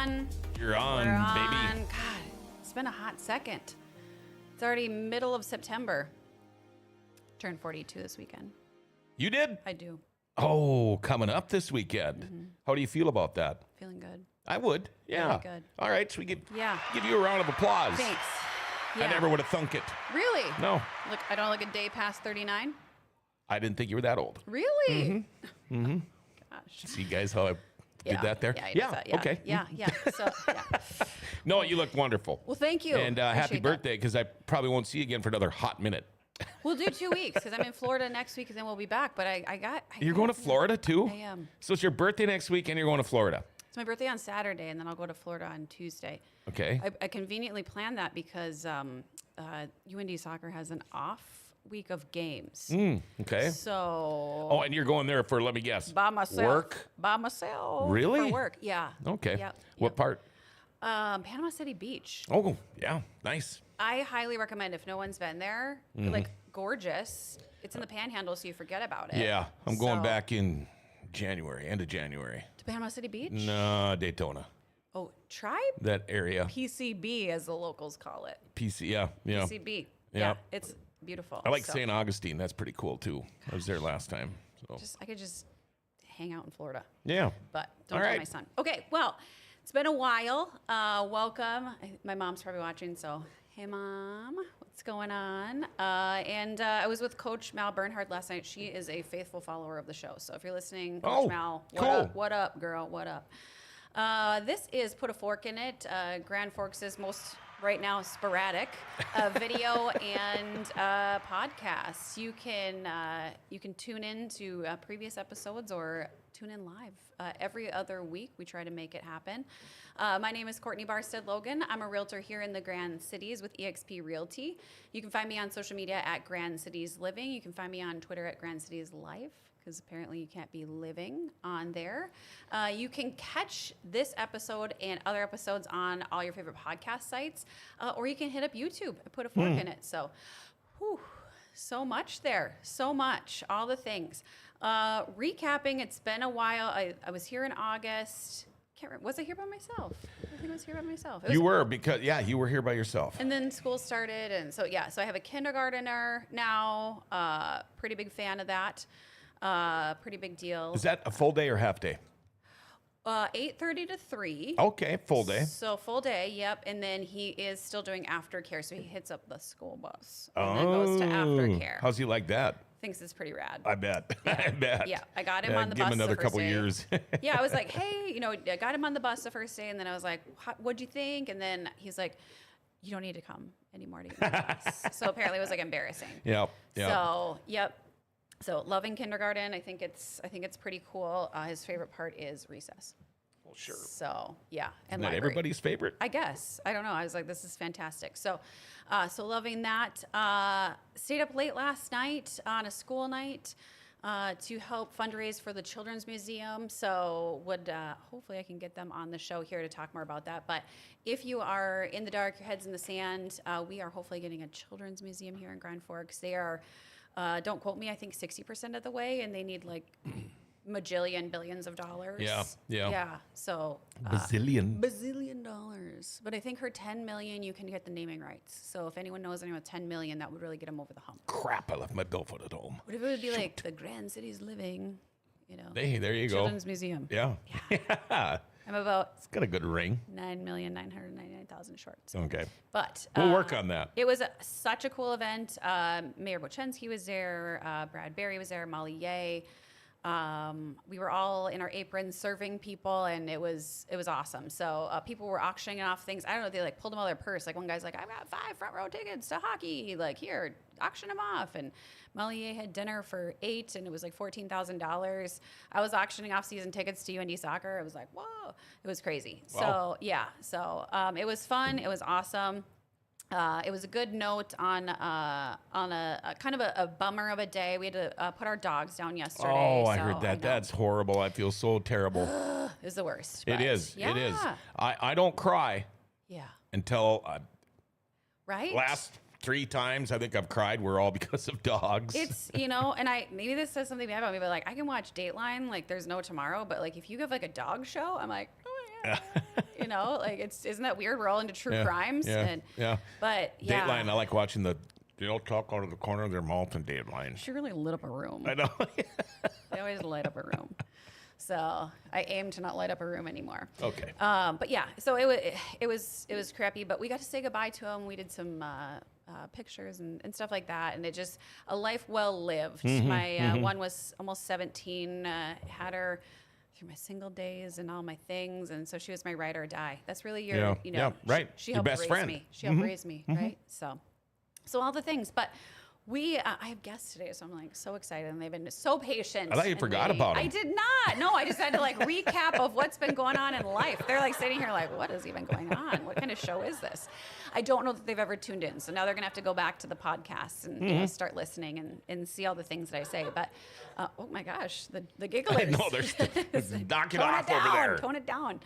on. You're on, baby. God, it's been a hot second. It's already middle of September. Turned 42 this weekend. You did? I do. Oh, coming up this weekend. Mm-hmm. How do you feel about that? Feeling good. I would. Yeah. Really good. All right, so we give Yeah. you a round of applause. Thanks. I Yeah. never would have thunk it. Really? No. Look, I don't look a day past 39. I didn't think you were that old. Really? Mm-hmm. Gosh. See, guys, how I Yeah. did that there? Yeah. I did that. Yeah. Okay. Yeah. Yeah. So, yeah. No, you look wonderful. Well, thank you. And happy Appreciate that. birthday, because I probably won't see you again for another hot minute. We'll do 2 weeks because I'm in Florida next week and then we'll be back. But You're going to Florida too? I am. So it's your birthday next week and you're going to Florida. It's my birthday on Saturday and then I'll go to Florida on Tuesday. Okay. I conveniently planned that because UND soccer has an off week of games. Okay. So. Oh, and you're going there for, let me guess, by myself. work? By myself. Really? For work, yeah. Okay. Yep. What part? Panama City Beach. Oh, yeah. Nice. I highly recommend if no one's been there. Like, gorgeous. It's in the Panhandle, so you forget about it. Yeah. I'm going So- back in January, end of January. To Panama City Beach? No, Daytona. Oh, Tribe? That area. PCB, as the locals call it. PC, yeah. Yeah. PCB. Yeah. Yeah, it's beautiful. I like So, St. Augustine. That's pretty cool too. I was there last time. So I could just hang out in Florida. yeah. But don't All tell right. my son. Okay, well, it's been a while. Welcome. My mom's probably watching, so hey, Mom, what's going on? And I was with Coach Mal Bernhard last night. She is a faithful follower of the show. So if you're listening, Coach Oh, Mal, cool. What up, girl? What up? This is Put a Fork in It, Grand Forks' most right now sporadic video and podcasts. You can tune in to previous episodes or tune in live every other week. We try to make it happen. My name is Courtney Barstead Logan. I'm a realtor here in the Grand Cities with eXp Realty. You can find me on social media at Grand Cities Living. You can find me on Twitter at Grand Cities Life, because apparently you can't be living on there. You can catch this episode and other episodes on all your favorite podcast sites, or you can hit up YouTube and put a fork in it. So, whew, so much there, so much, all the things. Recapping, it's been a while. I was here in August. Can't remember, was I here by myself? I think I was here by myself. You were, because you were here by yourself. And then school started, and so so I have a kindergartner now. Pretty big fan of that. Pretty big deal. Is that a full day or half day? 8:30 to 3. Okay, full day. So full day, yep. And then he is still doing aftercare, so he hits up the school bus and then goes to aftercare. How's he like that? Thinks it's pretty rad. I bet. Yeah. I bet. Yeah, I got him Yeah, on the give bus him another the first couple day. years. Yeah, I was like, hey, I got him on the bus the first day, and then I was like, what'd you think? And then he's like, you don't need to come anymore to get on the bus. So apparently it was like embarrassing. Yep. So, yep. So loving kindergarten. I think it's pretty cool. His favorite part is recess. Well, sure. So yeah, and Isn't that library. everybody's favorite? I guess. I don't know. I was like, this is fantastic. So, so loving that. Stayed up late last night on a school night to help fundraise for the Children's Museum. So would hopefully I can get them on the show here to talk more about that. But if you are in the dark, your head's in the sand, we are hopefully getting a Children's Museum here in Grand Forks. They are, don't quote me, I think 60% of the way, and they need like majillion billions of dollars. Yeah. So bazillion dollars. But I think her 10 million, you can get the naming rights. So if anyone knows anyone with 10 million, that would really get them over the hump. Crap, I left my billfoot at home. What if it would be like the Grand Cities Living, Hey, there you go. Children's Museum. Yeah. I'm about It's got a good ring. 9,999,000 short. So. Okay. But We'll work on that. It was such a cool event. Mayor Bochensky was there. Brad Berry was there. Molly Ye. We were all in our aprons serving people, and it was awesome. So people were auctioning off things. I don't know, they like pulled them out of their purse. Like one guy's like, I've got 5 front row tickets to hockey. Like, here, auction them off. And Molly had dinner for 8, and it was like $14,000. I was auctioning off season tickets to UND soccer. It was like, whoa, it was crazy. Wow. So yeah, so it was fun. It was awesome. It was a good note on a kind of a bummer of a day. We had to put our dogs down yesterday. Oh, I so heard that. know. That's horrible. I feel so terrible. It was the worst. It but is. Yeah. It is. I don't cry Yeah. until Right? last 3 times I think I've cried were all because of dogs. It's, and maybe this says something bad about me, but like I can watch Dateline, like there's no tomorrow, but like if you have like a dog show, I'm like, oh my You know, like isn't that weird? We're all into true crimes. But yeah. Dateline, I like watching they all talk out of the corner of their mouth in Dateline. She really lit up a room. I know. They always light up a room. So I aim to not light up a room anymore. Okay. But yeah, so it was crappy, but we got to say goodbye to him. We did some pictures and stuff like that, and it just a life well lived. My one was almost 17. Had her through my single days and all my things, and so she was my ride or die. That's really your, right. She Your helped best raise friend. me. She helped raise me, right? So all the things, but. I have guests today, so I'm like so excited, and they've been so patient. I thought you forgot about them. I did not. No, I just had to like recap of what's been going on in life. They're like sitting here like, what is even going on? What kind of show is this? I don't know that they've ever tuned in, so now they're gonna have to go back to the podcast and start listening and see all the things that I say. But oh my gosh, the gigglers. No, they're knock it off over there. Tone it down.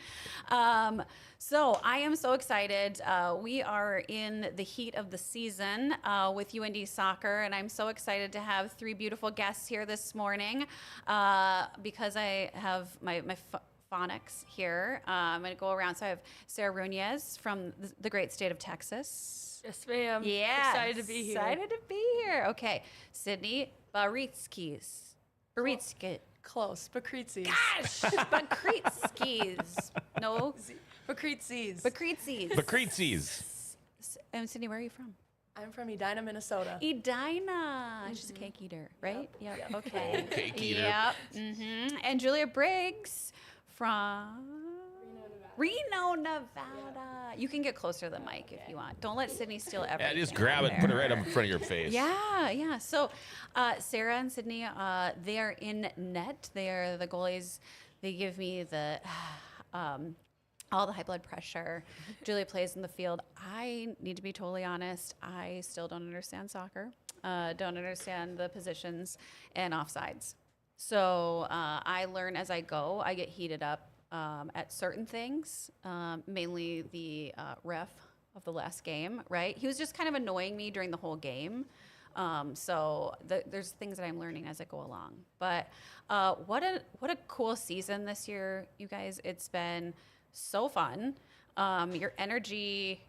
So I am so excited. We are in the heat of the season with UND Soccer, and I'm so excited to have three beautiful guests here this morning because I have my phonics here. I'm going to go around. So I have Sarah Runez from the great state of Texas. Yes, ma'am. Yeah. Excited to be here. Excited to be here. Okay. Sydney Baritsky. Close. Bakritsis. Gosh! Bakritskis. No? Bakritsis. Bakritsis. And Sydney, where are you from? I'm from Edina, Minnesota. Edina. She's a cake eater, right? Yep. Okay. Cake eater. Yep. And Julia Briggs from Reno, Nevada. You can get closer to the mic if you want. Don't let Sydney steal everything. Yeah, just grab it and put it right up in front of your face. Yeah. So Sarah and Sydney, they are in net. They are the goalies. They give me the all the high blood pressure. Julia plays in the field. I need to be totally honest. I still don't understand soccer. Don't understand the positions and offsides. So I learn as I go. I get heated up at certain things, mainly the ref of the last game, right? He was just kind of annoying me during the whole game. So there's things that I'm learning as I go along. But what a cool season this year, you guys. It's been so fun. Your energy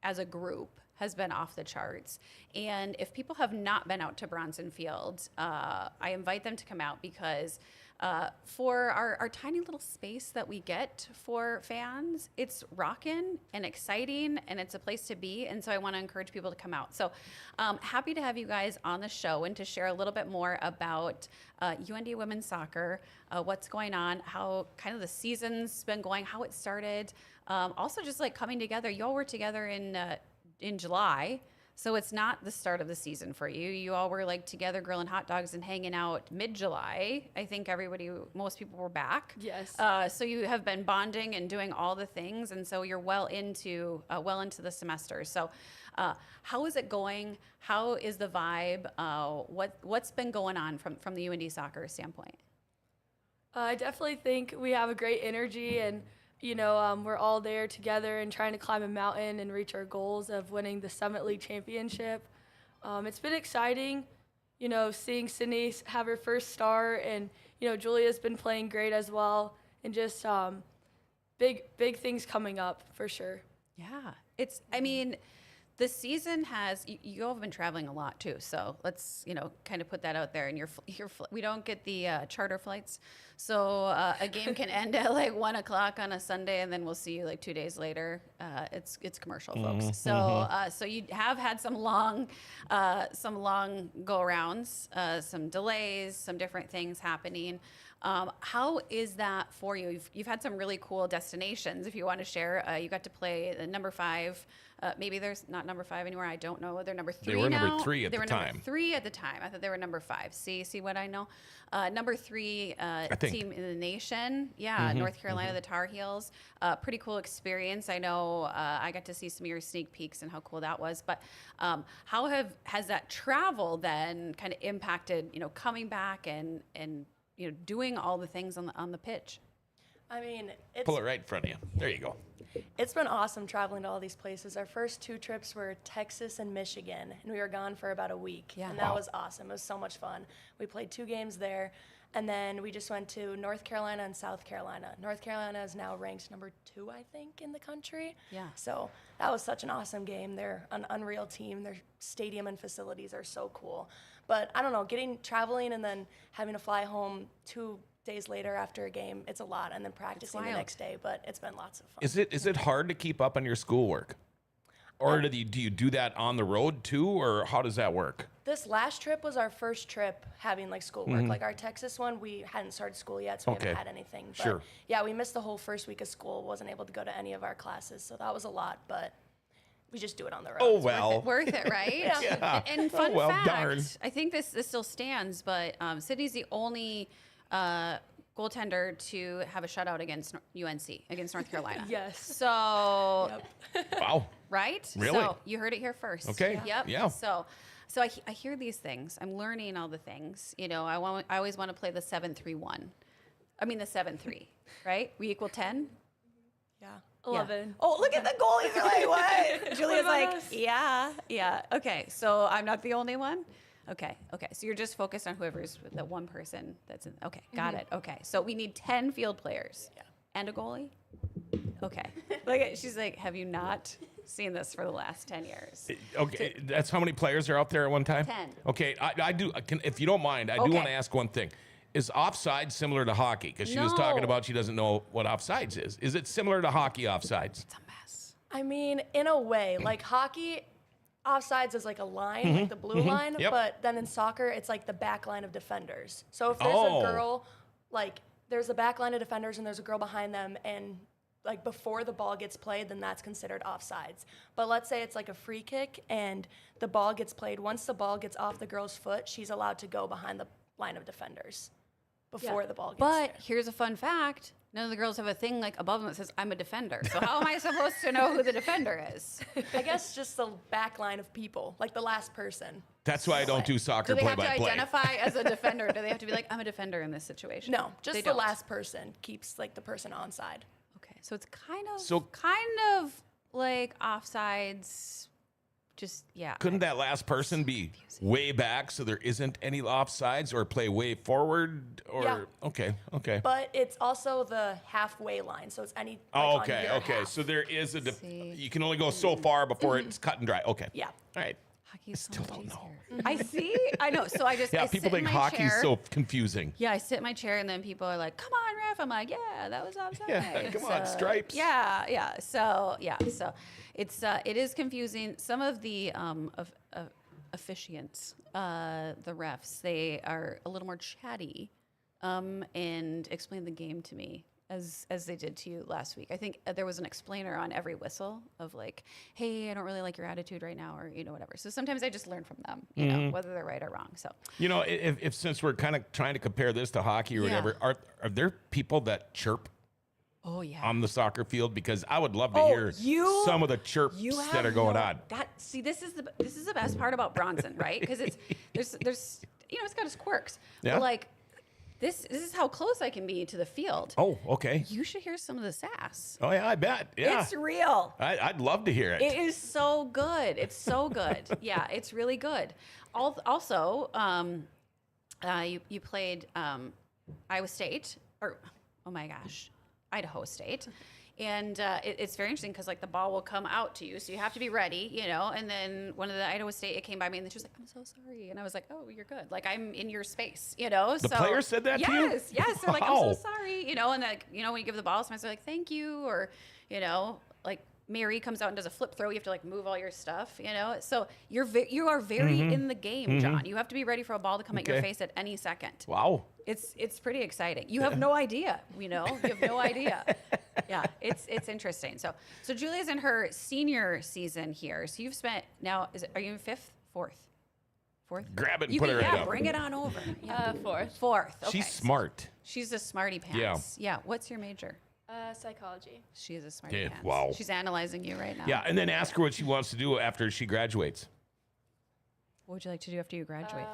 as a group has been off the charts. And if people have not been out to Bronson Field, I invite them to come out because for our tiny little space that we get for fans, it's rocking and exciting, and it's a place to be. And so I want to encourage people to come out. So happy to have you guys on the show and to share a little bit more about UND women's soccer, what's going on, how kind of the season's been going, how it started. Also just like coming together. You all were together in July. So it's not the start of the season for you. You all were like together grilling hot dogs and hanging out mid-July. I think most people were back. Yes. So you have been bonding and doing all the things, and so you're well into the semester. So how is it going? How is the vibe? What's been going on from the UND soccer standpoint? I definitely think we have a great energy, and we're all there together and trying to climb a mountain and reach our goals of winning the Summit League championship. It's been exciting, seeing Sydney have her first star, and, Julia's been playing great as well, and just big things coming up for sure. Yeah. The season you all have been traveling a lot too, so let's kind of put that out there. And we don't get the charter flights, so a game can end at like 1 o'clock on a Sunday, and then we'll see you like 2 days later. It's commercial, folks. So you have had some long go arounds, some delays, some different things happening. How is that for you? You've had some really cool destinations. If you want to share, you got to play the number 5. Maybe there's not number 5 anywhere. I don't know. They're number 3 now. They were number 3 at the time. They were number 3 at the time. I thought they were number 5. See what I know? Number 3 team in the nation. Yeah, North Carolina, the Tar Heels. Pretty cool experience. I know I got to see some of your sneak peeks and how cool that was. But how has that travel then kind of impacted, coming back and doing all the things on the pitch? Pull it right in front of you. There you go. It's been awesome traveling to all these places. Our first 2 trips were Texas and Michigan, and we were gone for about a week. Yeah. And that was awesome. It was so much fun. We played 2 games there. And then we just went to North Carolina and South Carolina. North Carolina is now ranked number 2, I think, in the country. Yeah. So that was such an awesome game. They're an unreal team. Their stadium and facilities are so cool. But I don't know, traveling and then having to fly home 2 days later after a game, it's a lot. And then practicing the wild. next day, but it's been lots of fun. Is it hard to keep up on your schoolwork? Or do you do that on the road too, or how does that work? This last trip was our first trip having like schoolwork. Like our Texas one, we hadn't started school yet, so we haven't had anything. But Sure. yeah, we missed the whole first week of school. Wasn't able to go to any of our classes, so that was a lot. But we just do it on the road. Oh well. Worth it, right? Yeah. And fun Oh, well, fact, darn. I think this still stands, but Sydney's the only goaltender to have a shutout against UNC, against North Carolina. Yes. So, Wow. right? Really? So you heard it here first. Okay. Yep. Yeah. So I hear these things. I'm learning all the things. You know, I always want to play the 7-3-1. I mean the 7-3, right? We equal 10. Yeah. 11. Oh, look at the goalies. They're like, what? Julia's about like, us? yeah. Okay, so I'm not the only one? Okay. So you're just focused on whoever's the one person that's in. Okay, got it. Okay, so we need 10 field players. Yeah. And a goalie? Okay. Look at, she's like, have you not seen this for the last 10 years? Okay, that's how many players are out there at one time? 10. Okay, I do. If you don't mind, I do Okay. want to ask one thing. Is offside similar to hockey? Because she was talking No. about she doesn't know what offsides is. Is it similar to hockey offsides? It's a mess. I mean, in a way, like hockey, offsides is like a line, like the blue line. Yep. But then in soccer, it's like the back line of defenders. So if there's Oh. a girl, like there's a back line of defenders and there's a girl behind them, and like before the ball gets played, then that's considered offsides. But let's say it's like a free kick and the ball gets played. Once the ball gets off the girl's foot, she's allowed to go behind the line of defenders before the ball gets But there. here's a fun fact. None of the girls have a thing like above them that says, I'm a defender. So how am I supposed to know who the defender is? I guess just the back line of people, like the last person. That's why I don't do soccer Do they have to play-by-play. identify as a defender? Do they have to be like, I'm a defender in this situation? No, just They the don't. last person keeps like the person on side. Okay, so it's kind So- of like offsides. Just yeah. Couldn't that last person be way back so there isn't any offsides, or play way forward? Or Yeah. okay. But it's also the halfway line, so it's any. Like, Oh, on okay. your Okay. half. So there is a. See. You can only go so far before it's cut and dry. Okay. Yeah. All right. Hockey's so still much don't know. easier. I see. I know. So I just Yeah. I People sit in think my hockey's chair. so confusing. Yeah, I sit in my chair and then people are like, "Come on, ref." I'm like, "Yeah, that was offside." Yeah, come on, stripes. Yeah. So it's it is confusing. Some of the officiants, the refs, they are a little more chatty, and explain the game to me as they did to you last week. I think there was an explainer on every whistle of like, "Hey, I don't really like your attitude right now," or whatever. So sometimes I just learn from them, know, whether they're right or wrong. So You know, if since we're kind of trying to compare this to hockey or Yeah. whatever, are there people that chirp oh yeah. on the soccer field? Because I would love to Oh, hear you- some of the chirps that are going on. This is the best part about Bronson, right? Because it's there's it's got its quirks. Yeah. But like this is how close I can be to the field. Oh, okay. You should hear some of the sass. Oh yeah, I bet. Yeah, It's real. I'd love to hear it. It is so good. It's so good. Yeah, it's really good. Also, you played Iowa State, or oh my gosh, Idaho State. And it's very interesting because like the ball will come out to you, so you have to be ready, And then one of the Idaho State, it came by me, and she was like, "I'm so sorry," and I was like, "Oh, you're good. Like I'm in your space, The player said that to you? Yes. They're like, "I'm Wow. so sorry," and like when you give the ball, sometimes they're like, "Thank you," or like Mary comes out and does a flip throw. You have to like move all your stuff, So you are very in the game, John. You have to be ready for a ball to come at your Okay. face at any second. Wow. It's pretty exciting. You have no idea, You have no idea. Yeah, it's interesting. So Julia's in her senior season here. So you've spent now. Are you in fifth, fourth? Grab it and You put can, her head up. bring it on over. Yeah. Fourth. Fourth. Okay. She's smart. She's a smarty pants. Yeah. What's your major? Psychology. She is a smarty Yeah, pants. wow. She's analyzing you right now. Yeah, and then ask her what she wants to do after she graduates. What would you like to do after you graduate?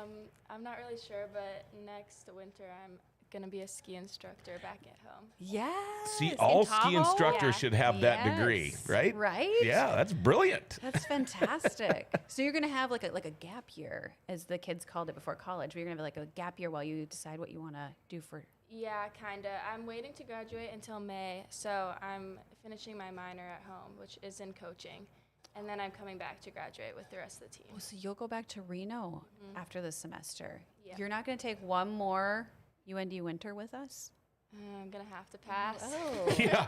I'm not really sure, but next winter I'm going to be a ski instructor back at home. Yes. See, in all ski Tahoe? instructors Yeah. should have that degree, Yes. right? Right? Yeah, that's brilliant. That's fantastic. So you're gonna have like a gap year, as the kids called it before college. Where you're gonna have like a gap year while you decide what you want to do for. Yeah, kind of. I'm waiting to graduate until May, so I'm finishing my minor at home, which is in coaching. And then I'm coming back to graduate with the rest of the team. Oh, so you'll go back to Reno after this semester. Yeah. You're not gonna take one more UND winter with us. I'm going to have to pass. Oh. Yeah,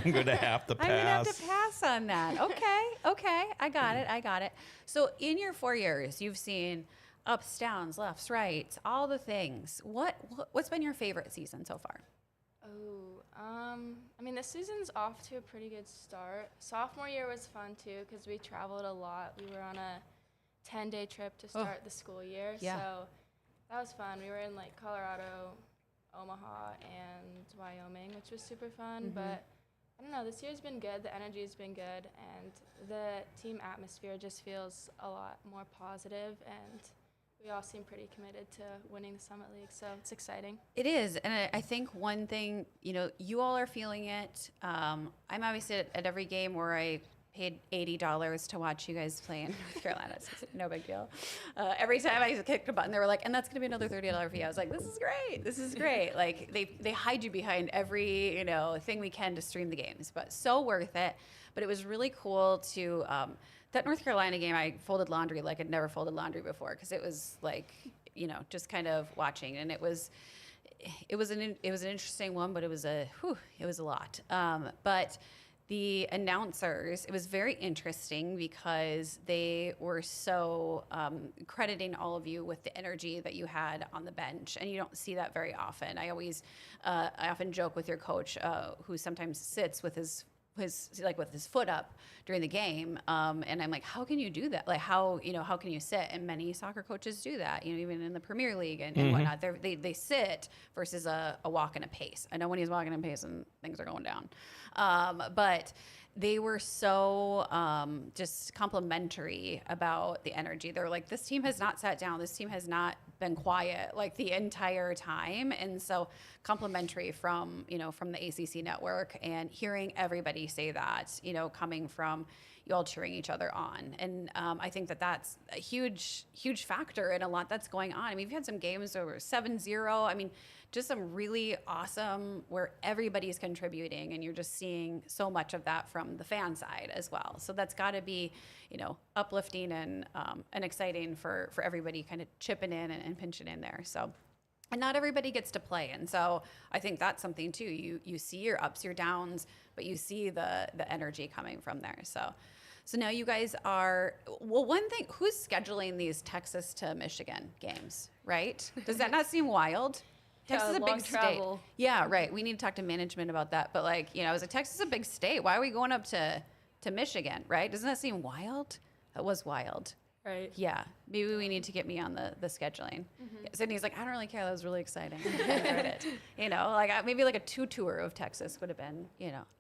I'm going to have to pass. I'm gonna have to pass on that. Okay, I got it. So in your 4 years, you've seen ups, downs, lefts, rights, all the things. What's been your favorite season so far? I mean, this season's off to a pretty good start. Sophomore year was fun, too, because we traveled a lot. We were on a 10-day trip to start the school year. Yeah. So that was fun. We were in, like, Colorado, Omaha, and Wyoming, which was super fun. But I don't know, this year's been good. The energy's been good. And the team atmosphere just feels a lot more positive, and we all seem pretty committed to winning the Summit League, so it's exciting. It is, and I think one thing, you all are feeling it. I'm obviously at every game where I paid $80 to watch you guys play in North Carolina. It's no big deal. Every time I kicked a button, they were like, and that's going to be another $30 fee. I was like, this is great. Like, they hide you behind every, thing we can to stream the games, but so worth it. But it was really cool to, that North Carolina game, I folded laundry like I'd never folded laundry before, because it was like, just kind of watching, and it was an interesting one, but it was a lot. But the announcers, it was very interesting because they were so crediting all of you with the energy that you had on the bench, and you don't see that very often. I often joke with your coach, who sometimes sits with his foot up during the game, and I'm like, how can you do that? Like, how can you sit? And many soccer coaches do that, even in the Premier League and whatnot. They sit versus a walk and a pace. I know when he's walking in pace and things are going down, but they were so just complimentary about the energy. They were like, this team has not sat down. This team has not been quiet like the entire time. And so complimentary from the ACC network, and hearing everybody say that, coming from you all cheering each other on. And I think that's a huge, huge factor in a lot that's going on. I mean, we've had some games over 7-0. I mean, just some really awesome where everybody's contributing, and you're just seeing so much of that from the fan side as well. So that's got to be, uplifting and exciting for everybody kind of chipping in and pinching in there. So, and not everybody gets to play, and so I think that's something too. You see your ups, your downs, but you see the energy coming from there. So now you guys are, one thing, who's scheduling these Texas to Michigan games, right? Does that not seem wild? Texas is a long big travel. state. Yeah, right. We need to talk to management about that. But I was like, Texas is a big state. Why are we going up to Michigan, right? Doesn't that seem wild? That was wild. Right. Yeah. Maybe we need to get me on the scheduling. Sydney's like, I don't really care. That was really exciting. I enjoyed it. Maybe like a 2-tour of Texas would have been,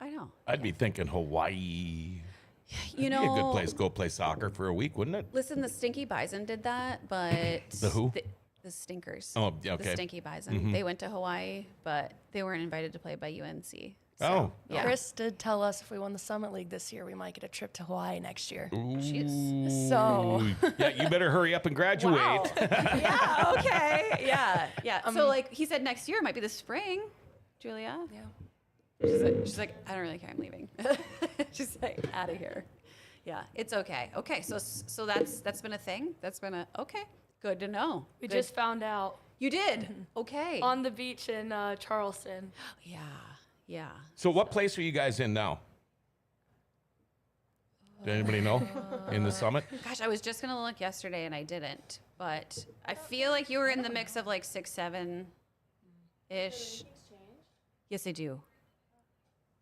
I know. I'd be thinking Hawaii. Be a good place to go play soccer for a week, wouldn't it? Listen, the Stinky Bison did that, but The who? The Stinkers. Oh, yeah, okay. The Stinky Bison. They went to Hawaii, but they weren't invited to play by UNC. So, Oh. yeah. Chris did tell us if we won the Summit League this year, we might get a trip to Hawaii next year. Jeez. So Yeah, you better hurry up and graduate. Wow. Yeah, okay. Yeah. So he said next year might be the spring, Julia. yeah. She's like, I don't really care. I'm leaving. She's like, out of here. Yeah, it's okay. Okay, so that's been a thing. That's been okay. Good to know. We Good. just found out You did. Okay. on the beach in Charleston. Yeah. So what place are you guys in now? Does anybody know? In the Summit? Gosh, I was just gonna look yesterday and I didn't, but I feel like you were in the mix of like 6, 7 ish. Yes, they do.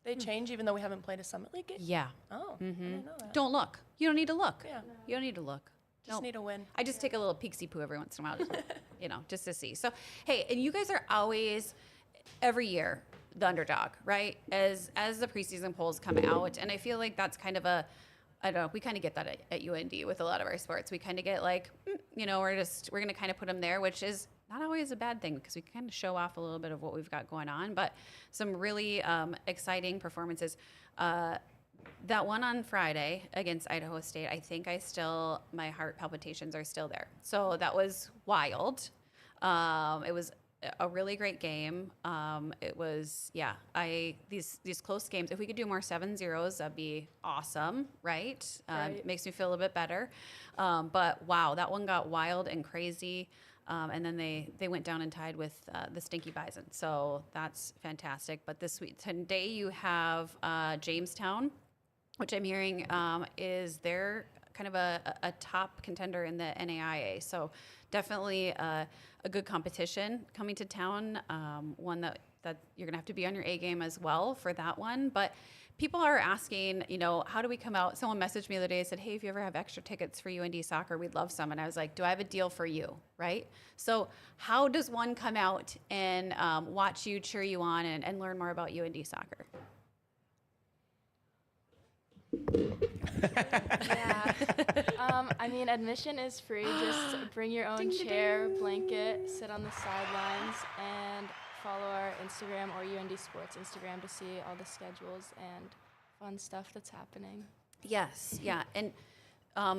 They change even though we haven't played a Summit League game? Yeah. Oh, I didn't know that. Don't look. You don't need to look. Yeah. You don't need to look. Just need a win. I just take a little peeksy poo every once in a while, just to see. So, hey, and you guys are always, every year, the underdog, right? As the preseason polls come out, and I feel like that's kind of I don't know, we kind of get that at UND with a lot of our sports. We kind of get like, we're going to kind of put them there, which is not always a bad thing because we kind of show off a little bit of what we've got going on. But some really exciting performances. That one on Friday against Idaho State, I think my heart palpitations are still there. So that was wild. It was a really great game. It was, these close games, if we could do more 7-0s, that'd be awesome, right? Right. Makes me feel a little bit better. But wow, that one got wild and crazy. And then they went down and tied with the Stinky Bison. So that's fantastic. But this week, today you have Jamestown, which I'm hearing is they're kind of a top contender in the NAIA. So definitely a good competition coming to town, one that you're going to have to be on your A game as well for that one. But people are asking, how do we come out? Someone messaged me the other day and said, hey, if you ever have extra tickets for UND soccer, we'd love some. And I was like, do I have a deal for you, right? So how does one come out and watch you, cheer you on, and learn more about UND soccer? Yeah. I mean, admission is free. Just bring your own chair, blanket, sit on the sidelines, and follow our Instagram or UND Sports Instagram to see all the schedules and fun stuff that's happening. Yes, yeah. And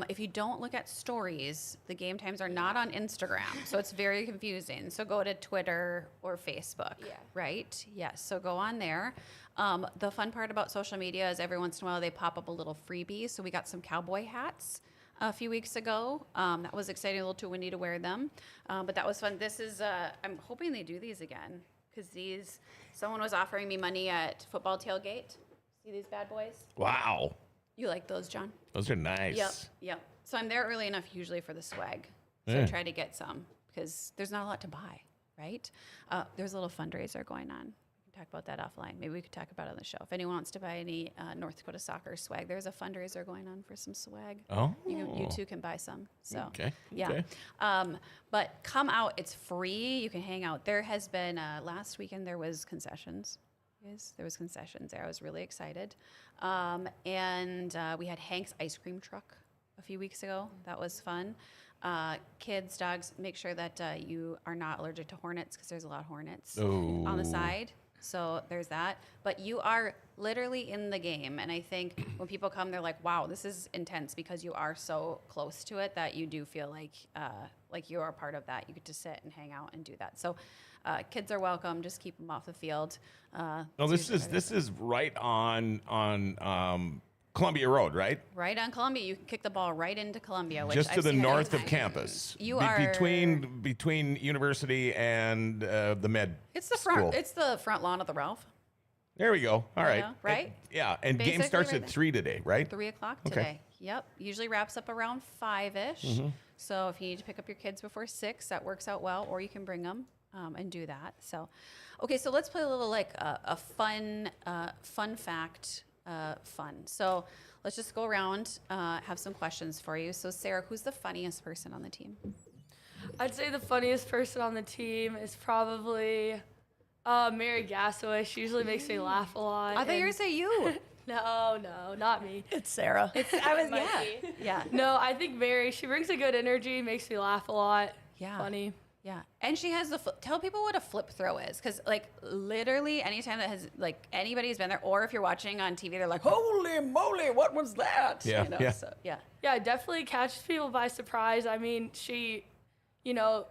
if you don't look at stories, the game times are not on Instagram. So it's very confusing. So go to Twitter or Facebook, right? Yes, so go on there. The fun part about social media is every once in a while they pop up a little freebie. So we got some cowboy hats a few weeks ago. That was exciting, a little too windy to wear them. But that was fun. This is, I'm hoping they do these again because someone was offering me money at football tailgate. See these bad boys? Wow. You like those, John? Those are nice. Yep. So I'm there early enough usually for the swag. So I try to get some because there's not a lot to buy, right? There's a little fundraiser going on. We can talk about that offline. Maybe we could talk about it on the show. If anyone wants to buy any North Dakota soccer swag, there's a fundraiser going on for some swag. Oh. You too can buy some. So Okay. yeah. Okay. But come out. It's free. You can hang out. There has been last weekend there was concessions. There was concessions there. I was really excited. And we had Hank's ice cream truck a few weeks ago. That was fun. Kids, dogs, make sure that you are not allergic to hornets because there's a lot of hornets on the side. So there's that. But you are literally in the game. And I think when people come, they're like, wow, this is intense because you are so close to it that you do feel like you are part of that. You get to sit and hang out and do that. So kids are welcome. Just keep them off the field. No, this is right on Columbia Road, right? Right on Columbia. You can kick the ball right into Columbia. Which Just to I've the seen north many of times. campus. You are between University and the med. It's the front. school. It's the front lawn of the Ralph. There we go. All right. know, right? And game Basically starts right at there. 3 today, right? 3 o'clock Okay. today. Yep. Usually wraps up around 5-ish. So if you need to pick up your kids before 6, that works out well. Or you can bring them and do that. So, okay. So let's play a little like a fun fact. Fun. So let's just go around. Have some questions for you. So Sarah, who's the funniest person on the team? I'd say the funniest person on the team is probably Mary Gassaway. She usually makes me laugh a lot. I thought you were going to say you. No, not me. It's Sarah. Yeah. No, I think Mary, she brings a good energy, makes me laugh a lot. Yeah. Funny. Yeah, and she has tell people what a flip throw is, because like literally anytime that has like anybody's been there, or if you're watching on TV, they're like, "Holy moly, what was that?" Yeah, yeah. So, yeah. Yeah, it definitely catches people by surprise. I mean, she,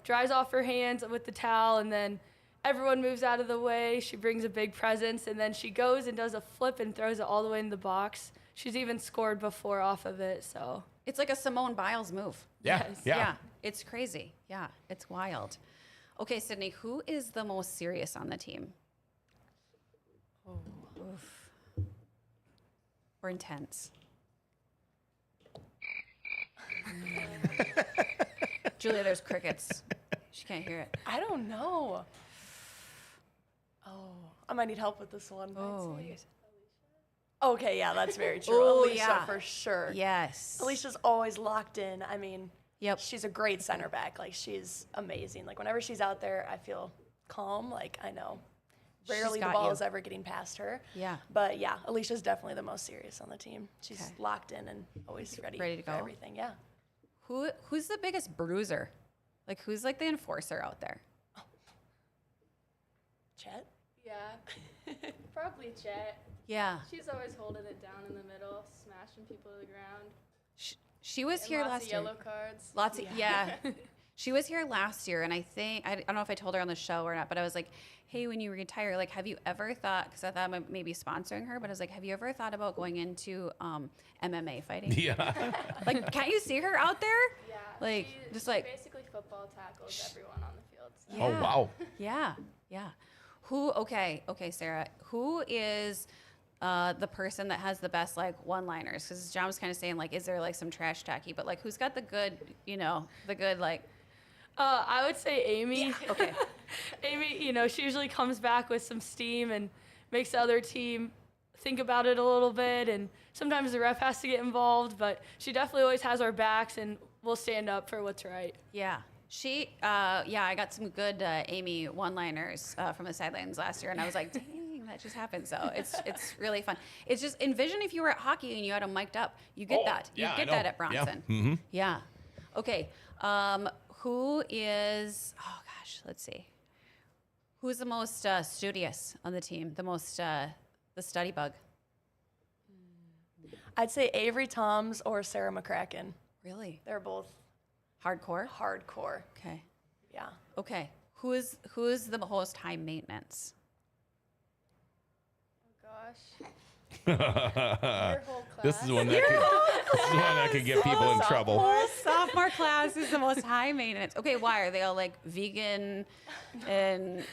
dries off her hands with the towel, and then everyone moves out of the way. She brings a big presence, and then she goes and does a flip and throws it all the way in the box. She's even scored before off of it, so. It's like a Simone Biles move. Yeah. Yes. Yeah. It's crazy. Yeah, it's wild. Okay, Sydney, who is the most serious on the team? Oof. Or intense? Julia, there's crickets. She can't hear it. I don't know. Oh, I might need help with this one. Oh, Okay, yeah, that's very true. Oh, Alicia, yeah. for sure. yes. Alicia's always locked in. I mean, Yep. she's a great center back. Like, she's amazing. Like, whenever she's out there, I feel calm. Like, I know rarely the got ball you. is ever getting past her. Yeah. But, yeah, Alicia's definitely the most serious on the team. She's Okay. locked in and always ready Ready to for go. everything. Yeah. Who's the biggest bruiser? Like, who's like the enforcer out there? Chet? Yeah, probably Chet. Yeah. She's always holding it down in the middle, smashing people to the ground. She was And here lots last of year. yellow cards. Lots of, yeah. She was here last year, and I don't know if I told her on the show or not, but I was like, hey, when you retire, like, have you ever thought, because I thought I maybe sponsoring her, but I was like, have you ever thought about going into MMA fighting? Yeah. Like, can't you see her out there? Yeah, Like, just like, basically football tackles everyone on the field. So. Oh, wow. Yeah, yeah. Okay, Sarah. Who is the person that has the best like one-liners? Because John was kind of saying like, is there like some trash tacky? But like, who's got the good, the good like? I would say Amy. Yeah. Okay. Amy, she usually comes back with some steam and makes the other team think about it a little bit. And sometimes the ref has to get involved, but she definitely always has our backs and we'll stand up for what's right. Yeah. I got some good Amy one-liners from the sidelines last year, and I was like, dang, that just happened. So it's really fun. It's just envision if you were at hockey and you had them mic'd up. You get that. You yeah, I get know. that at Bronson. Yeah. Mm-hmm. Yeah. Okay. Who is? Oh gosh, let's see. Who's the most studious on the team? The most the study bug. I'd say Avery Toms or Sarah McCracken. Really? They're both Hardcore. hardcore. Okay. Yeah. Okay. Who's the most high maintenance? Oh gosh. Your whole class. This is one that could get people in trouble. Whole sophomore class is the most high maintenance. Okay, why are they all like vegan and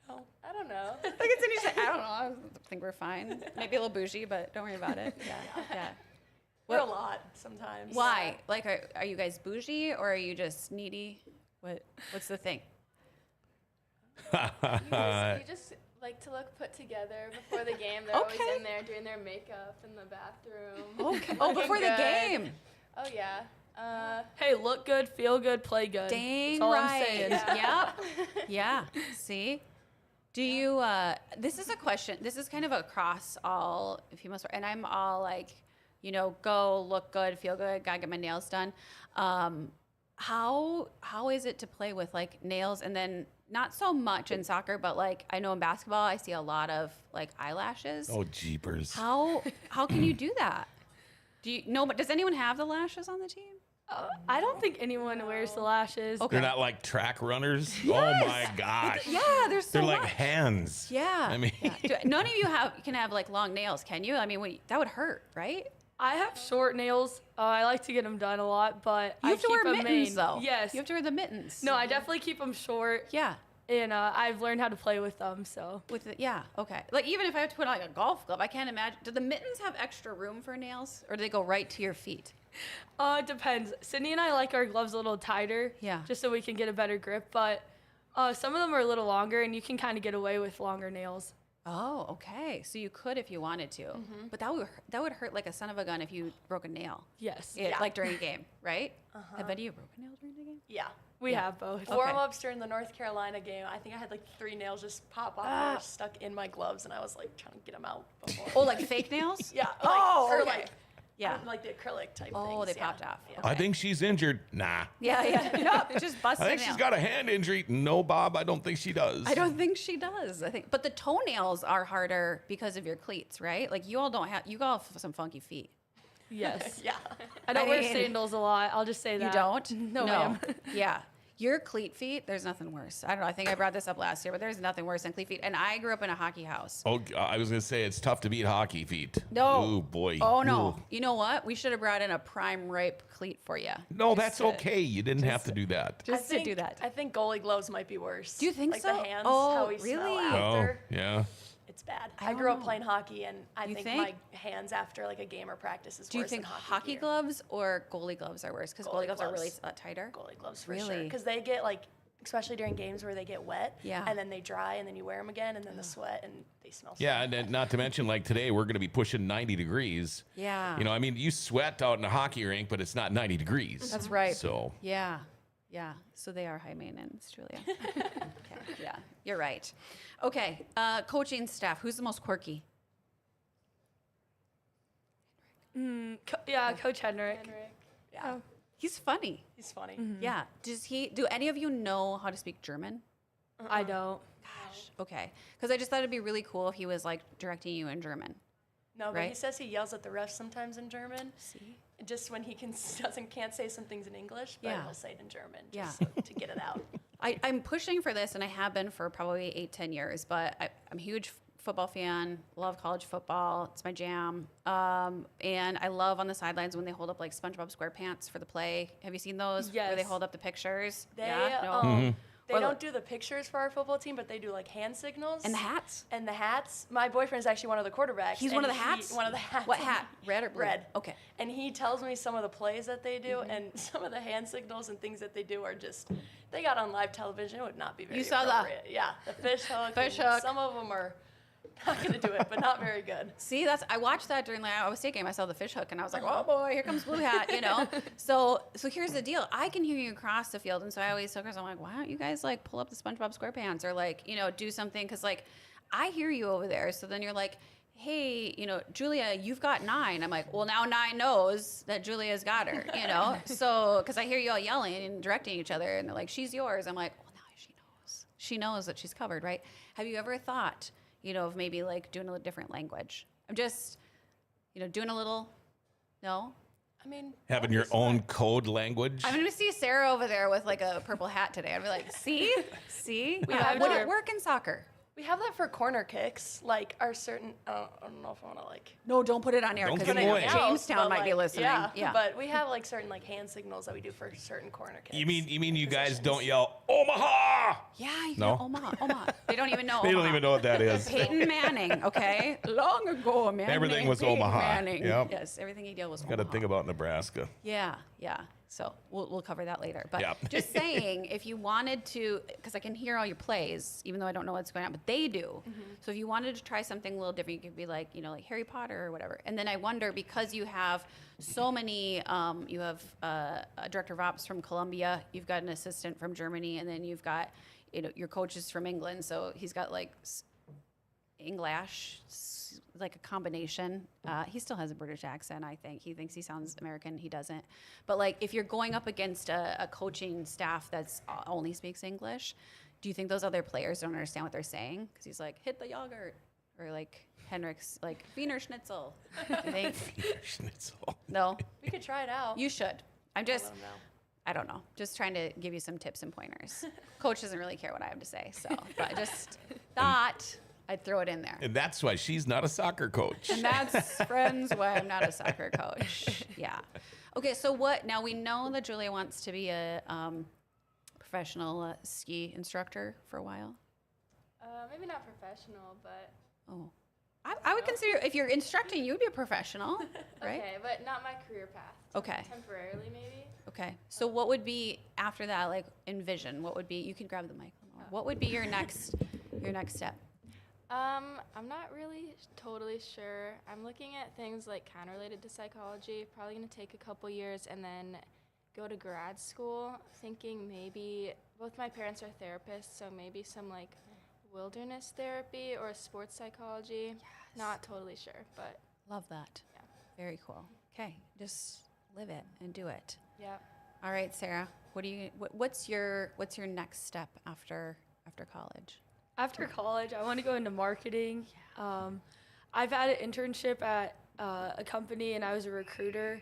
Oh. I don't know. Like it's interesting. I don't know. I think we're fine. Maybe a little bougie, but don't worry about it. Yeah. We're a lot sometimes. Why? Like, are you guys bougie or are you just needy? What's the thing? You just like to look put together before the game. They're always Okay. in there doing their makeup in the bathroom. Okay. Oh, before the Good. game. Oh yeah. Hey, look good, feel good, play good. Dang That's all right. I'm saying. Yep. Yeah. See? Do you, this is a question, this is kind of across all female sports, and I'm all like, go look good, feel good, gotta get my nails done. How is it to play with like nails, and then not so much in soccer, but like I know in basketball I see a lot of like eyelashes. Oh, jeepers. How can you do that? But does anyone have the lashes on the team? I don't think anyone wears the lashes. Okay. They're not like track runners. Oh my gosh. Yeah, there's so They're like much. hands. Yeah. I mean, None of you can have like long nails, can you? I mean, that would hurt, right? I have short nails. I like to get them done a lot, but You have to keep wear them mittens, main. though. Yes. You have to wear the mittens. No, I definitely keep them short, Yeah. and I've learned how to play with them. So Okay. Like even if I have to put on like a golf glove, I can't imagine. Do the mittens have extra room for nails, or do they go right to your feet? it depends. Sydney and I like our gloves a little tighter, Yeah. just so we can get a better grip. But some of them are a little longer, and you can kind of get away with longer nails. Oh, okay. So you could if you wanted to, but that would hurt like a son of a gun if you broke a nail. Yes, Like during a game, right? Have any of you broke a nail during the game? Yeah. we have both. Warm-ups during the North Carolina game, I think I had like 3 nails just pop off and were stuck in my gloves, and I was like trying to get them out before. Oh, like fake nails? Yeah. Oh, or okay. like, Yeah. like the acrylic type Oh, things. they yeah. popped off. Yeah. I think she's injured. Nah. Yeah. No, just busted I think a she's nail. got a hand injury. No, Bob, I don't think she does. I don't think she does. But the toenails are harder because of your cleats, right? Like you all have some funky feet. Yes. Yeah. I don't wear mean- sandals a lot. I'll just say that. You don't? No, ma'am. Yeah. Your cleat feet, there's nothing worse. I don't know. I think I brought this up last year, but there's nothing worse than cleat feet. And I grew up in a hockey house. Oh, I was going to say it's tough to beat hockey feet. No. Oh, boy. Oh, no. Ooh. You know what? We should have brought in a prime ripe cleat for you. No, that's okay. You didn't have to do that. Just to do that. I think goalie gloves might be worse. Do you think like so? the hands, Oh, how we smell really? Oh, after. yeah. It's bad. I I grew don't up playing hockey, and I You think, think? my hands after like a game or practice is Do you worse think than hockey gear. gloves or goalie gloves are worse? Because goalie Goalie gloves are really gloves. tighter. Goalie gloves for Really? sure, because they get like, especially during games where they get wet, Yeah. and then they dry, and then you wear them again, and then the sweat, and they smell. Yeah, and then not to mention, like today, we're going to be pushing 90 degrees. Yeah. You know, I mean, you sweat out in a hockey rink, but it's not 90 degrees. That's right. So, Yeah. Yeah. So they are high maintenance, Julia. Okay. Yeah. You're right. Okay. Coaching staff. Who's the most quirky? Coach Henrik. Henrik. Yeah, He's funny. he's funny. Yeah. Do any of you know how to speak German? I don't. Gosh. Okay. Because I just thought it'd be really cool if he was like directing you in German. No, but Right. he says he yells at the refs sometimes in German. See? Just when he can't say some things in English, but Yeah. he'll say it in German Yeah. just so, to get it out. I'm pushing for this, and I have been for probably 8-10 years. But I'm a huge football fan. Love college football. It's my jam. And I love on the sidelines when they hold up like SpongeBob SquarePants for the play. Have you seen those? Where they Yes. hold up the pictures. They yeah. No. they Or don't like- do the pictures for our football team, but they do like hand signals And the hats. And the hats. My boyfriend is actually one of the quarterbacks. He's and one of the hats. One of the hats. What hat? Red or blue? Red. Okay. And he tells me some of the plays that they do, and some of the hand signals and things that they do are just, they got on live television. It would not be very You saw the- appropriate. Yeah, the fish hook. Fish and hook. Some of them are not going to do it, but not very good. See, I watched that during the Iowa State game. I saw the fish hook, and I was like, "Oh boy, here comes blue hat," you know. So here's the deal. I can hear you across the field, and so I always tell Chris, I'm like, "Why don't you guys like pull up the SpongeBob SquarePants or like do something?" Because like I hear you over there. So then you're like, "Hey, Julia, you've got 9." I'm like, "Well, now 9 knows that Julia's got her," So because I hear you all yelling and directing each other, and they're like, "She's yours." I'm like, "Well, now she knows. She knows that she's covered, right?" Have you ever thought? Of maybe like doing a different language. I'm just, doing a little, no? I mean, Having your own code language. I'm going to see Sarah over there with like a purple hat today. I'd be like, see? have Would to- it work in soccer? we have that for corner kicks, like our certain, I don't know if I want to like. No, don't put it on air Don't because give it away. Jamestown might be listening. Yeah, but we have like certain like hand signals that we do for certain corner kicks. You mean you guys don't yell Omaha? yeah, you No? get Omaha. They don't even know They don't Omaha. even know what that is. Peyton Manning, okay? Long ago, man. Everything named was Peyton Omaha. Manning. Yep. Yes, everything he did was Got Omaha. to think about Nebraska. Yeah. So we'll cover that later. But Yeah. just saying, if you wanted to, because I can hear all your plays, even though I don't know what's going on, but they do. So if you wanted to try something a little different, you could be like, like Harry Potter or whatever. And then I wonder, because you have so many, you have a director of ops from Colombia, you've got an assistant from Germany, and then you've got, your coach is from England. So he's got like English, like a combination. He still has a British accent, I think. He thinks he sounds American. He doesn't. But like, if you're going up against a coaching staff that's only speaks English, do you think those other players don't understand what they're saying? Because he's like, hit the yogurt, or like Henrik's like Wiener Schnitzel. I think. Schnitzel. No, we could try it out. you should. I'm just. Let 'em know. I don't know. Just trying to give you some tips and pointers. Coach doesn't really care what I have to say, so but I just thought I'd throw it in there. And that's why she's not a soccer coach. And that's, friends, why I'm not a soccer coach. Yeah. Okay, so now we know that Julia wants to be a professional ski instructor for a while. Maybe not professional, but Oh. I would consider, if you're instructing, you would be a professional, right? okay, but not my career path. Okay. Temporarily, maybe. Okay. So what would be after that, like envision? What would be, you can grab the mic. What would be your next step? I'm not really totally sure. I'm looking at things like kind of related to psychology. Probably going to take a couple years and then go to grad school. Thinking maybe both my parents are therapists, so maybe some like wilderness therapy or sports psychology. Yes. Not totally sure, but Love that. yeah. Very cool. Okay. Just live it and do it. Yeah. All right, Sarah. What's your next step after college? After college, I want to go into marketing. I've had an internship at a company, and I was a recruiter.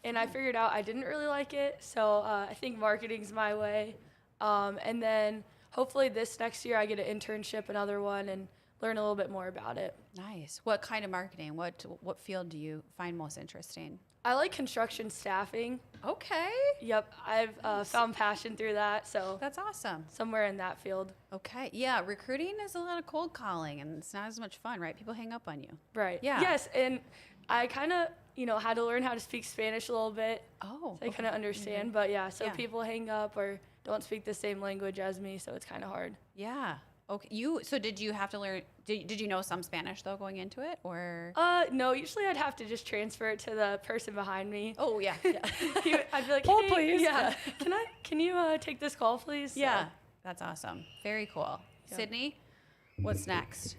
And I figured out I didn't really like it, so I think marketing's my way. And then hopefully this next year I get an internship, another one, and learn a little bit more about it. Nice. What kind of marketing? What field do you find most interesting? I like construction staffing. Okay. Yep, I've found passion through that, so That's awesome. somewhere in that field. Okay. Yeah, recruiting is a lot of cold calling, and it's not as much fun, right? People hang up on you. Right. Yeah. Yes, and I kind of, had to learn how to speak Spanish a little bit. Oh. So I kind of understand, but yeah, so Yeah. people hang up or don't speak the same language as me, so it's kind of hard. Yeah. Okay. So did you have to learn? Did you know some Spanish though going into it, or? No, usually I'd have to just transfer it to the person behind me. Oh yeah. I'd be like, Hold, hey, please. yeah, can you take this call, please? So- Yeah. That's awesome. Very cool. Yeah. Sydney, what's next?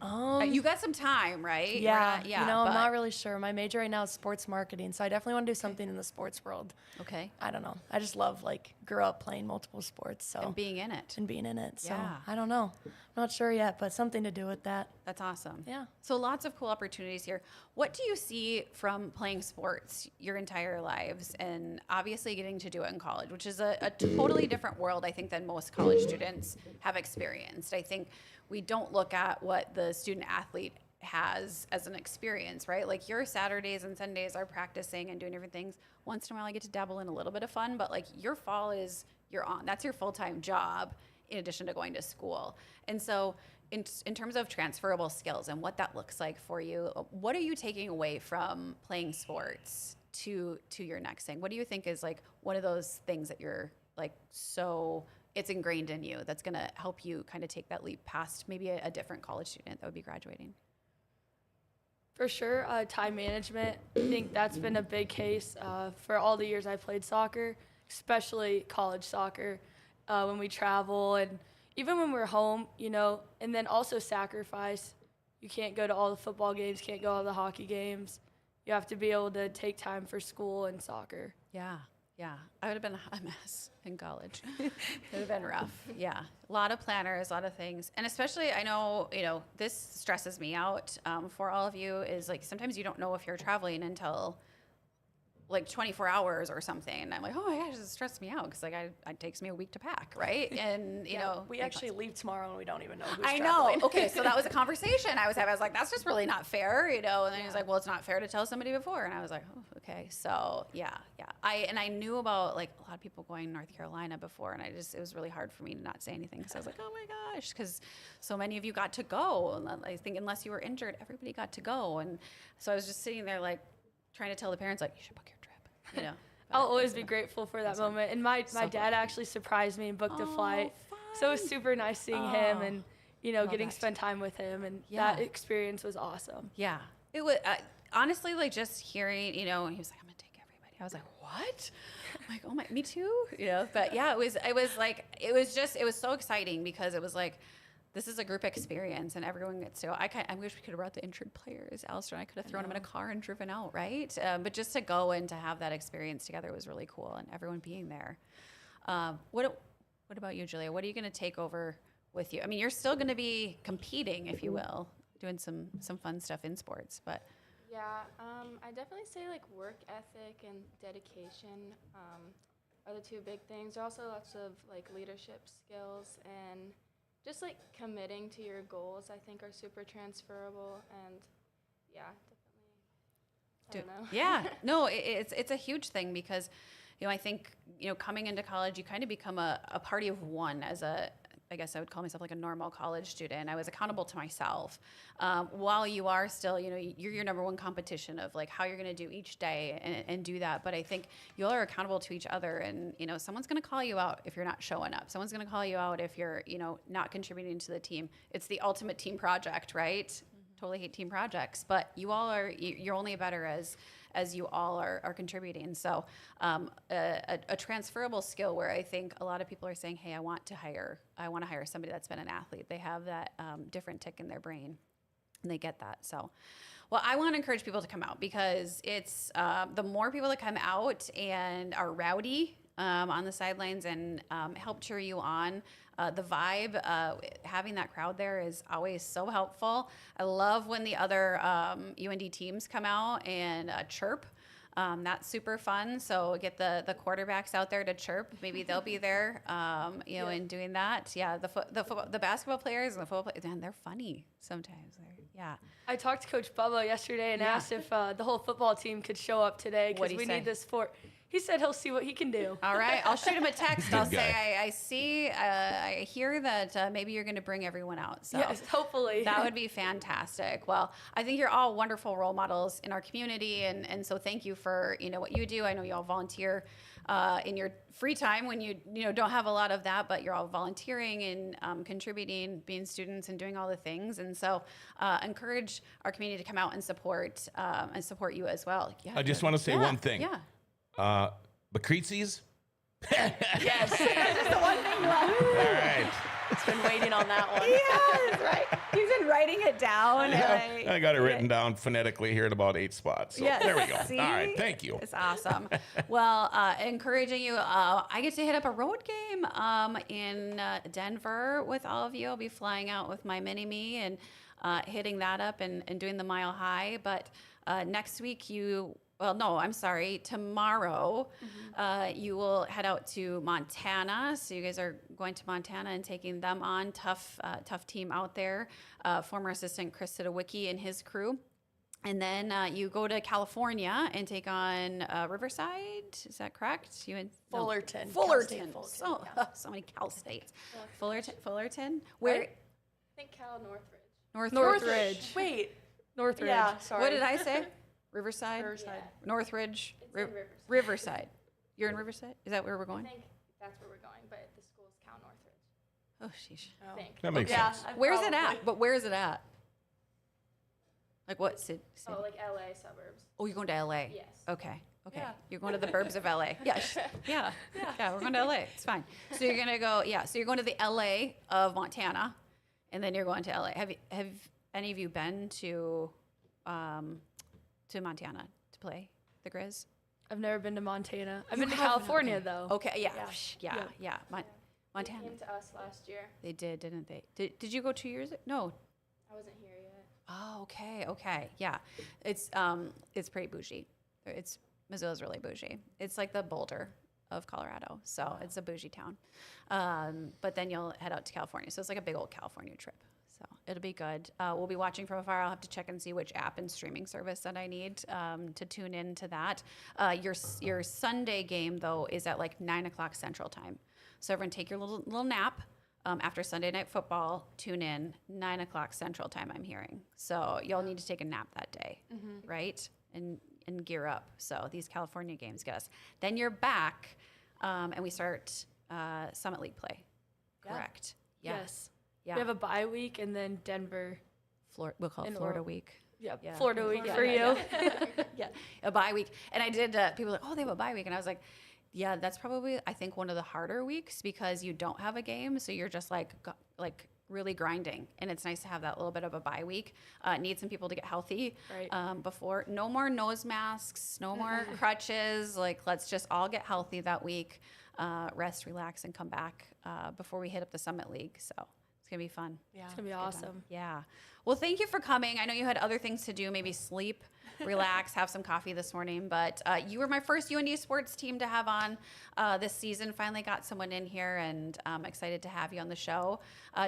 You got some time, right? Yeah, Yeah. I'm but- not really sure. My major right now is sports marketing, so I definitely want to do something in the sports world. Okay. I don't know. I just love grew up playing multiple sports, so And being in it. and being in it. So Yeah. I don't know. I'm not sure yet, but something to do with that. That's awesome. Yeah. So lots of cool opportunities here. What do you see from playing sports your entire lives and obviously getting to do it in college, which is a totally different world, I think, than most college students have experienced. I think we don't look at what the student athlete has as an experience, right? Like your Saturdays and Sundays are practicing and doing different things. Once in a while I get to dabble in a little bit of fun, but like your fall is that's your full-time job in addition to going to school. And so in terms of transferable skills and what that looks like for you, what are you taking away from playing sports to your next thing? What do you think is like one of those things that you're like so it's ingrained in you that's going to help you kind of take that leap past maybe a different college student that would be graduating? For sure, time management. I think that's been a big case for all the years I played soccer, especially college soccer, when we travel and even when we're home, and then also sacrifice. You can't go to all the football games, can't go to all the hockey games. You have to be able to take time for school and soccer. Yeah. I would have been a mess in college. It would have been rough. Yeah. A lot of planners, a lot of things. And especially, I know, this stresses me out for all of you is like sometimes you don't know if you're traveling until like 24 hours or something. And I'm like, oh my gosh, this stressed me out because like it takes me a week to pack, right? And we actually leave tomorrow and we don't even know who's I traveling. know. Okay, so that was a conversation I was having. I was like, that's just really not fair, And then he was like, well, it's not fair to tell somebody before. And I was like, oh, okay. So yeah. I knew about like a lot of people going to North Carolina before, and it was really hard for me to not say anything because I was like, oh my gosh, because so many of you got to go. And I think unless you were injured, everybody got to go. And so I was just sitting there like trying to tell the parents like, you should book your trip, I'll always be grateful for that moment. And my So dad actually surprised me and booked a flight. fun. So it was super nice seeing him and, getting that. to spend time with him. And Yeah. that experience was awesome. Yeah. It was honestly like just hearing, and he was like, I'm going to take everybody. I was like, what? I'm like, oh my, me too. But yeah, it was so exciting because it was like, this is a group experience and everyone gets to go. I wish we could have brought the injured players. Alistair and I could have thrown them in a car and driven out, right? But just to go and to have that experience together was really cool, and everyone being there. What about you, Julia? What are you going to take over with you? I mean, you're still going to be competing, if you will, doing some fun stuff in sports, but Yeah, I definitely say like work ethic and dedication are the two big things. There are also lots of like leadership skills and just like committing to your goals, I think, are super transferable. And yeah, definitely. I don't know. Yeah, no, it's a huge thing because, I think, coming into college, you kind of become a party of one as I guess I would call myself like a normal college student. I was accountable to myself. While you are still, you're your number one competition of like how you're going to do each day and do that. But I think you all are accountable to each other, and someone's going to call you out if you're not showing up. Someone's going to call you out if you're not contributing to the team. It's the ultimate team project, right? Mm-hmm. Totally hate team projects, but you're only better as you all are contributing. So a transferable skill where I think a lot of people are saying, hey, I want to hire somebody that's been an athlete. They have that different tick in their brain, and they get that. So, well, I want to encourage people to come out because it's the more people that come out and are rowdy on the sidelines and help cheer you on. The vibe, having that crowd there is always so helpful. I love when the other UND teams come out and chirp. That's super fun. So get the quarterbacks out there to chirp. Maybe they'll be there, and doing that. Yeah, the basketball players and the football players, man, they're funny sometimes. Yeah. I talked to Coach Bubba yesterday and asked if the whole football team could show up today because we need this sport. He said he'll see what he can do. All right. I'll shoot him a text. Good I'll guy. say, I hear that maybe you're going to bring everyone out. So Yes, hopefully. that would be fantastic. Well, I think you're all wonderful role models in our community. And so thank you for, what you do. I know you all volunteer in your free time when you don't have a lot of that, but you're all volunteering and contributing, being students and doing all the things. And so encourage our community to come out and support you as well. Yeah, I just want to say one thing. Yeah. Bakritzi's Yes. That's the one thing left. All right. It's been waiting on that one. Yes, right. He's been writing it down. Yeah, I got it written down phonetically here in about 8 spots. So Yes. there we go. See? All right. Thank you. It's awesome. Well, encouraging you. I get to hit up a road game in Denver with all of you. I'll be flying out with my mini-me and hitting that up and doing the mile high. But next week tomorrow you will head out to Montana. So you guys are going to Montana and taking them on. Tough team out there. Former assistant Chris Sidowicki and his crew. And then you go to California and take on Riverside. Is that correct? Fullerton. Fullerton. Cal State Fullerton, So many Cal States. Fullerton. Fullerton. Where? I think Cal Northridge. Northridge. Wait. Northridge. Yeah, sorry. What did I say? Riverside? Riverside. Northridge? It's in Riverside. Riverside. You're in Riverside? Is that where we're I going? think that's where we're going, but the school's Cal Northridge. Oh, sheesh. I think. That makes Yeah. sense. Where's it at? But where is it at? Like what city? Oh, like LA suburbs. Oh, you're going to LA? Yes. Okay. Okay. Yeah. You're going to the burbs of LA. Yes. Yeah. Yeah. We're going to LA. It's fine. So you're going to go, so you're going to the LA of Montana and then you're going to LA. Have any of you been to Montana to play the Grizz? I've never been to Montana. I've You been to haven't? California Okay. though. Okay. Yeah. Yeah. Yeah. Montana. They came to us last year. They did, didn't they? Did you go 2 years? No. I wasn't here yet. Oh, okay. Okay. Yeah. It's pretty bougie. Missoula's really bougie. It's like the Boulder of Colorado. So it's a bougie town. But then you'll head out to California. So it's like a big old California trip. So it'll be good. We'll be watching from afar. I'll have to check and see which app and streaming service that I need to tune in to that. Your Sunday game, though, is at like 9 o'clock Central Time. So everyone take your little nap. After Sunday Night Football, tune in 9 o'clock Central Time. I'm hearing, so you'll need to take a nap that day, right? And gear up. So these California games get us. Then you're back, and we start Summit League play. Yeah. Correct? Yeah. Yes. Yeah. We have a bye week and then Denver. We'll call it in Florida Or- Week. Yep. Yeah. Florida week Yeah, for yeah, you. Yeah, a bye week. And I did. People were like, oh, they have a bye week, and I was like, yeah, that's probably I think one of the harder weeks because you don't have a game, so you're just like really grinding, and it's nice to have that little bit of a bye week. Need some people to get healthy Right. before. No more nose masks, no more crutches. Like let's just all get healthy that week, rest, relax, and come back before we hit up the Summit League. So it's gonna be fun. Yeah. It's gonna be Good time. awesome. Yeah. Well, thank you for coming. I know you had other things to do, maybe sleep, relax, have some coffee this morning, but you were my first UND sports team to have on this season. Finally got someone in here, and I'm excited to have you on the show.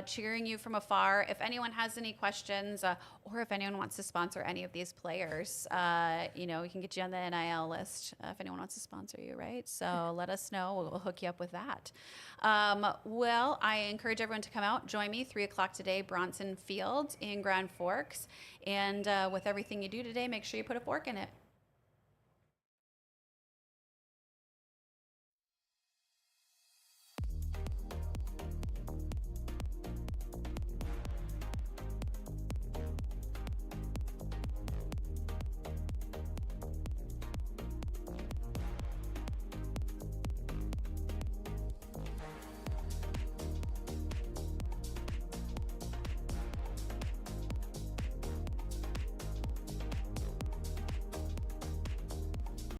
Cheering you from afar. If anyone has any questions or if anyone wants to sponsor any of these players, we can get you on the NIL list if anyone wants to sponsor you, right? So let us know. We'll hook you up with that. Well, I encourage everyone to come out. Join me 3 o'clock today, Bronson Field in Grand Forks. And with everything you do today, make sure you put a fork in it.